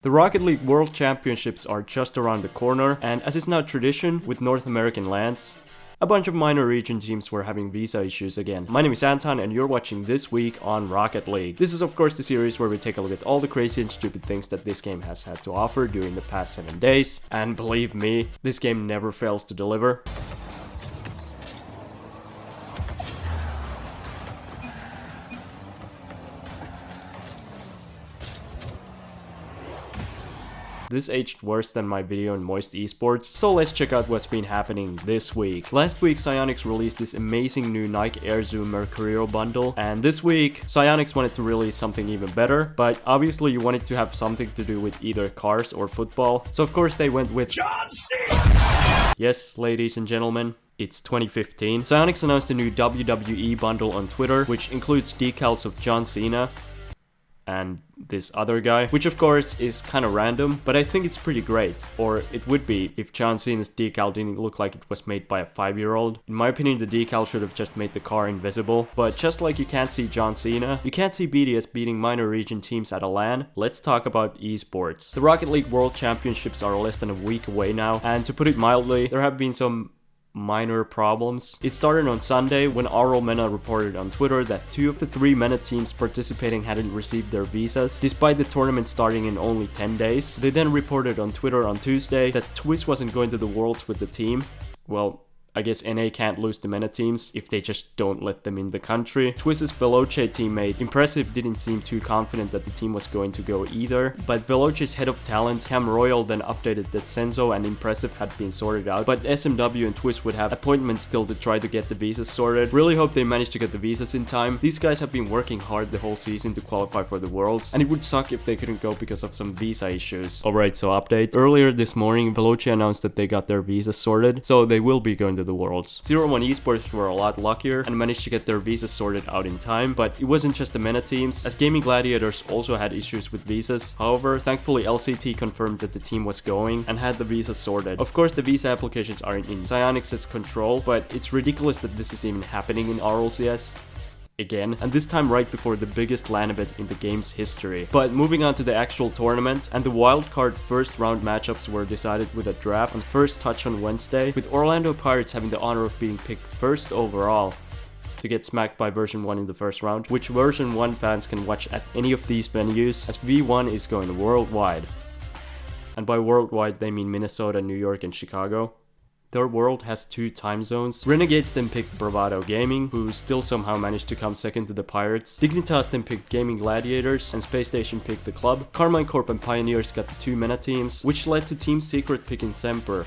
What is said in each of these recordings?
The Rocket League World Championships are just around the corner, and as is now tradition with North American lands, a bunch of minor region teams were having visa issues again. My name is Anton and you're watching This Week on Rocket League. This is of course the series where we take a look at all the crazy and stupid things that this game has had to offer during the past 7 days, and believe me, this game never fails to deliver. This aged worse than my video on Moist Esports, so let's check out what's been happening this week. Last week, Psyonix released this amazing new Nike Air Zoom Mercurial bundle, and this week, Psyonix wanted to release something even better, but obviously you wanted to have something to do with either cars or football, so of course they went with John Cena! Yes, ladies and gentlemen. It's 2015. Psyonix announced a new WWE bundle on Twitter, which includes decals of John Cena and this other guy, which of course is kind of random, but I think it's pretty great. Or it would be if John Cena's decal didn't look like it was made by a 5-year-old. In my opinion, the decal should have just made the car invisible. But just like you can't see John Cena, you can't see BDS beating minor region teams at a LAN. Let's talk about esports. The Rocket League World Championships are less than a week away now, and to put it mildly, there have been some minor problems. It started on Sunday when RL MENA reported on Twitter that 2 of the 3 MENA teams participating hadn't received their visas, despite the tournament starting in only 10 days. They then reported on Twitter on Tuesday that Twiz wasn't going to the Worlds with the team. Well, I guess NA can't lose to MENA teams if they just don't let them in the country. Twiz's Veloce teammate, Impressive, didn't seem too confident that the team was going to go either, but Veloce's head of talent, Cam Royal, then updated that Senzo and Impressive had been sorted out, but SMW and Twiz would have appointments still to try to get the visas sorted. Really hope they manage to get the visas in time. These guys have been working hard the whole season to qualify for the Worlds, and it would suck if they couldn't go because of some visa issues. Alright, so update. Earlier this morning, Veloce announced that they got their visas sorted, so they will be going to the Worlds. 01 Esports were a lot luckier and managed to get their visas sorted out in time, but it wasn't just the MENA teams, as Gaming Gladiators also had issues with visas. However, thankfully LCT confirmed that the team was going and had the visas sorted. Of course, the visa applications aren't in Psyonix's control, but it's ridiculous that this is even happening in RLCS. Again, and this time right before the biggest LAN event in the game's history. But moving on to the actual tournament, and the wildcard first round matchups were decided with a draft on first touch on Wednesday, with Orlando Pirates having the honor of being picked first overall to get smacked by version 1 in the first round, which version 1 fans can watch at any of these venues, as V1 is going worldwide. And by worldwide they mean Minnesota, New York, and Chicago. Their world has 2 time zones. Renegades then picked Bravado Gaming, who still somehow managed to come second to the Pirates. Dignitas then picked Gaming Gladiators, and Space Station picked the Club. Carmine Corp and Pioneers got the 2 MENA teams, which led to Team Secret picking Semper.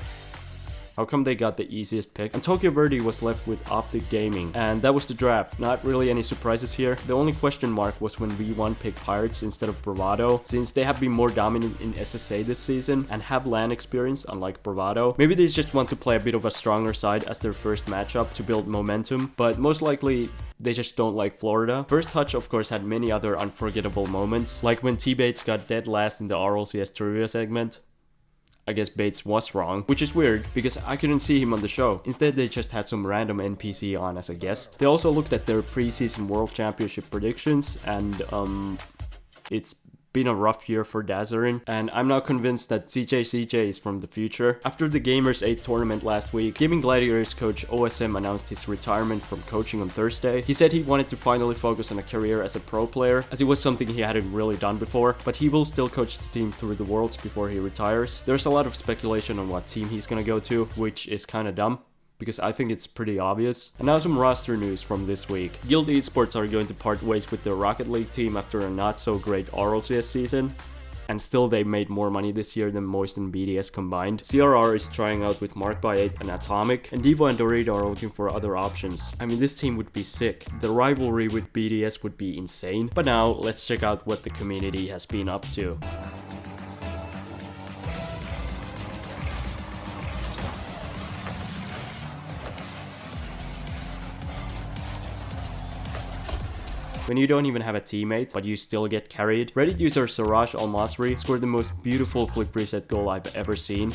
How come they got the easiest pick? And Tokyo Verde was left with Optic Gaming. And that was the draft. Not really any surprises here. The only question mark was when V1 picked Pirates instead of Bravado, since they have been more dominant in SSA this season and have LAN experience unlike Bravado. Maybe they just want to play a bit of a stronger side as their first matchup to build momentum, but most likely they just don't like Florida. First Touch of course had many other unforgettable moments, like when T-Bates got dead last in the RLCS trivia segment. I guess Bates was wrong, which is weird because I couldn't see him on the show. Instead, they just had some random NPC on as a guest. They also looked at their preseason World Championship predictions, and it's been a rough year for Dazarin, and I'm now convinced that CJ is from the future. After the Gamers 8 tournament last week, Gaming Gladiators coach OSM announced his retirement from coaching on Thursday. He said he wanted to finally focus on a career as a pro player, as it was something he hadn't really done before, but he will still coach the team through the Worlds before he retires. There's a lot of speculation on what team he's gonna go to, which is kinda dumb, because I think it's pretty obvious. And now some roster news from this week. Guild Esports are going to part ways with their Rocket League team after a not so great RLCS season. And still they made more money this year than Moist and BDS combined. CRR is trying out with Mark by 8 and Atomic, and Devo and Dorito are looking for other options. I mean, this team would be sick. The rivalry with BDS would be insane. But now, let's check out what the community has been up to. When you don't even have a teammate, but you still get carried, Reddit user SerajAlmasri scored the most beautiful flip reset goal I've ever seen.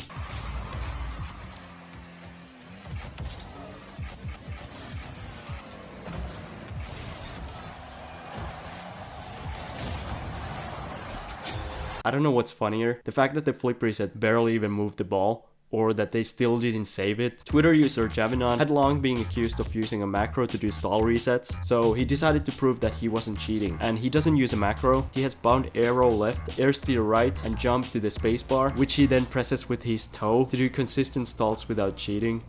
I don't know what's funnier, the fact that the flip reset barely even moved the ball, or that they still didn't save it. Twitter user Javinon had long been accused of using a macro to do stall resets, so he decided to prove that he wasn't cheating. And he doesn't use a macro, he has bound arrow left, air steer right, and jump to the spacebar, which he then presses with his toe to do consistent stalls without cheating.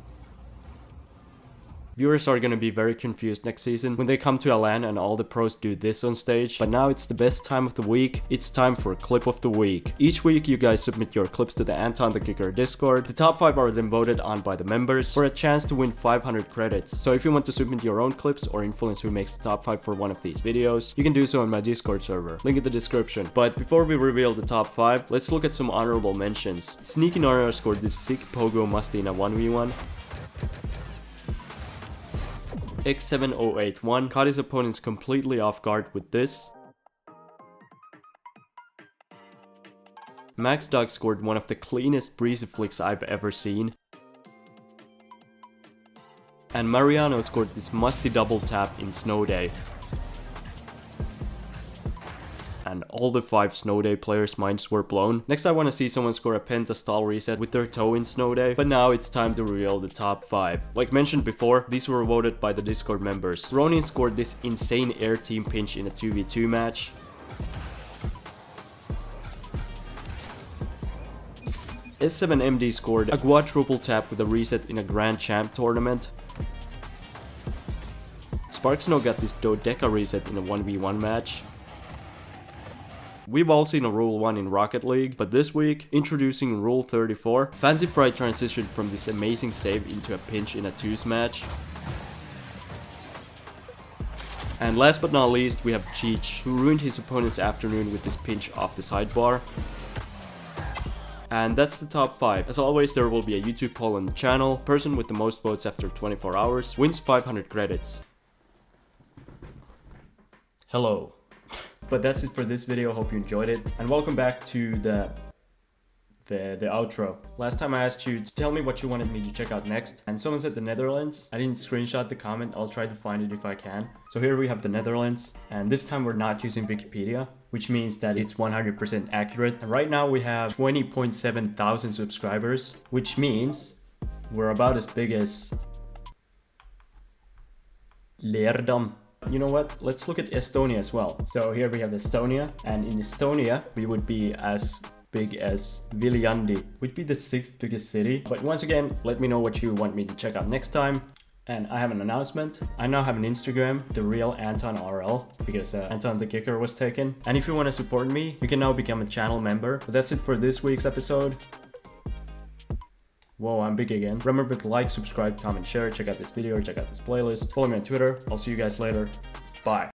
Viewers are gonna be very confused next season when they come to a LAN and all the pros do this on stage, but now it's the best time of the week. It's time for clip of the week. Each week you guys submit your clips to the AntonTheKicker Discord. The top 5 are then voted on by the members for a chance to win 500 credits. So if you want to submit your own clips or influence who makes the top 5 for one of these videos, you can do so on my Discord server, link in the description. But before we reveal the top 5, let's look at some honorable mentions. SneakyNarNar scored this sick pogo musty in a 1v1. X7081 caught his opponents completely off guard with this. Maxdog scored one of the cleanest breezy flicks I've ever seen. And Mariano scored this musty double tap in Snow Day. And all the 5 Snow Day players' minds were blown. Next I want to see someone score a penta stall reset with their toe in Snow Day, but now it's time to reveal the top 5. Like mentioned before, these were voted by the Discord members. Ronin scored this insane air team pinch in a 2v2 match. S7MD scored a quadruple tap with a reset in a Grand Champ tournament. Sparksno got this dodeca reset in a 1v1 match. We've all seen a Rule 1 in Rocket League, but this week, introducing Rule 34, FancyFry transitioned from this amazing save into a pinch in a 2s match. And last but not least, we have Cheach, who ruined his opponent's afternoon with this pinch off the sidebar. And that's the top 5. As always, there will be a YouTube poll on the channel. Person with the most votes after 24 hours wins 500 credits. Hello. But that's it for this video, hope you enjoyed it, and welcome back to the outro. Last time I asked you to tell me what you wanted me to check out next, and someone said the Netherlands. I didn't screenshot the comment, I'll try to find it if I can. So here we have the Netherlands, and this time we're not using Wikipedia, which means that it's 100% accurate. And right now we have 20.7 thousand subscribers, which means we're about as big as Leerdam. You know what? Let's look at Estonia as well. So here we have Estonia, and in Estonia we would be as big as Viljandi, would be the 6th biggest city. But once again, let me know what you want me to check out next time. And I have an announcement. I now have an Instagram, the real AntonRL, because AntonTheKicker was taken. And if you want to support me, you can now become a channel member. But that's it for this week's episode. Whoa, I'm big again. Remember to like, subscribe, comment, share, check out this video, check out this playlist. Follow me on Twitter. I'll see you guys later. Bye.